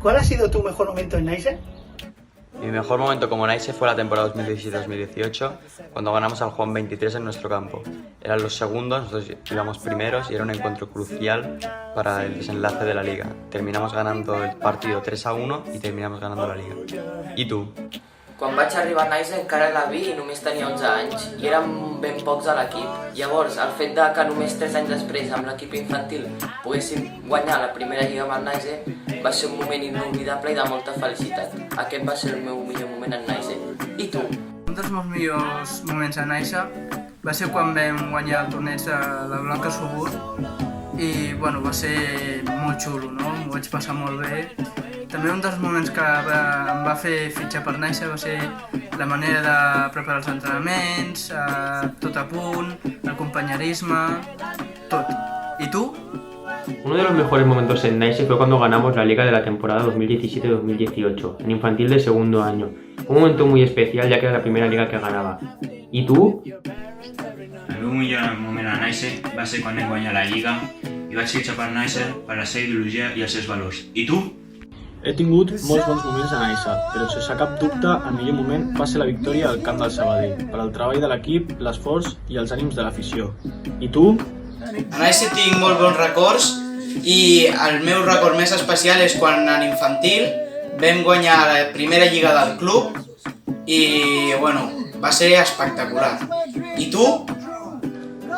¿Cuál ha sido tu mejor momento en Nice? Mi mejor momento como Nice fue la temporada 2017-2018, cuando ganamos al Juan 23 en nuestro campo. Eran los segundos, nosotros íbamos primeros y era un encuentro crucial para el desenlace de la liga. Terminamos ganando el partido 3-1 y terminamos ganando la liga. ¿Y tú? Quan vaig arribar a Nice encara era vi i només tenia 11 anys i érem ben pocs a l'equip. Llavors, el fet de que només 3 anys després amb l'equip infantil poguéssim guanyar la primera lliga amb el Nice va ser un moment inolvidable i de molta felicitat. Aquest va ser el meu millor moment en Nice. I tu? Un dels meus millors moments a Nice va ser quan vam guanyar el torneig de la Blanca Subur i va ser molt xulo, no? M'ho vaig passar molt bé. També un dels moments que em va fer fitxar per Nice va ser la manera de preparar els entrenaments, tot a punt, el companyerisme, tot. ¿Y tú? Uno de los mejores momentos en Nice fue cuando ganamos la liga de la temporada 2017-2018, en infantil de segundo año. Fue un momento muy especial ya que era la primera liga que ganaba. ¿Y tú? El meu millor moment a Nice va ser quan vam guanyar la lliga i vaig fitxar per Nice per la seva ideologia i els seus valors. I tu? He tingut molts bons moments a Nice, però sense cap dubte el millor moment va ser la victòria al camp del Sabadell, per al treball de l'equip, l'esforç i els ànims de l'afició. I tu? A Nice tinc molt bons records i el meu record més especial és quan en infantil vam guanyar la primera lliga del club i va ser espectacular. ¿Y tú?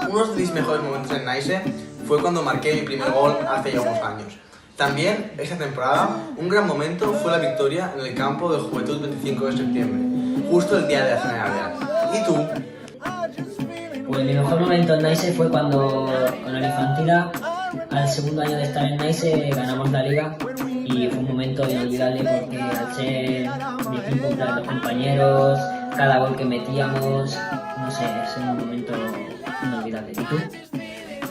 Uno de mis mejores momentos en Nice fue cuando marqué mi primer gol hace ya unos años. También, esta temporada, un gran momento fue la victoria en el campo de Juventud 25 de septiembre, justo el día de la Generalidad. ¿Y tú? Pues mi mejor momento en Nice fue cuando con el infantil al segundo año de estar en Nice ganamos la liga y fue un momento inolvidable porque al ser mi equipo, los compañeros, cada gol que metíamos, no sé, es un momento inolvidable. ¿Y tú?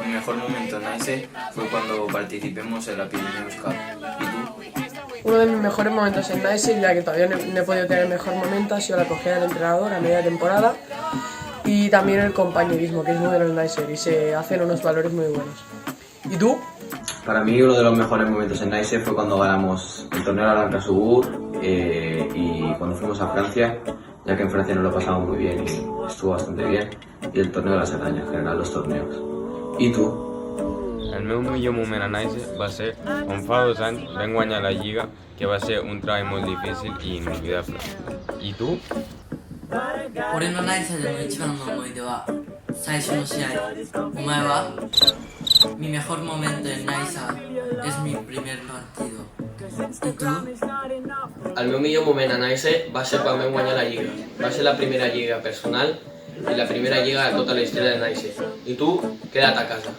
Mi mejor momento en Nice fue cuando participemos en la Pirineus Cup. ¿Y tú? Uno de mis mejores momentos en Nice, ya que todavía no he podido tener el mejor momento, ha sido la acogida del entrenador a media temporada y también el compañerismo, que es muy bueno en Nice y se hacen unos valores muy buenos. ¿Y tú? Para mí uno de los mejores momentos en Nice fue cuando ganamos el torneo de la Blanca Subur y cuando fuimos a Francia, ya que en Francia nos lo pasamos muy bien y estuvo bastante bien, y el torneo de la Serranya, en general los torneos. I tu? El meu millor moment a Nice va ser on fa 2 anys vam guanyar la lliga, que va ser un treball molt difícil i inolvidable. I tu? 俺のナイスでの一番の思い出は最初の試合。お前は？ Mi mejor momento en Nice es mi primer partido. ¿Y tú? El meu millor moment a Nice va ser quan vam guanyar la lliga. Va ser la primera lliga personal y la primera lliga de tota la història de Nice. I tu, queda't a casa.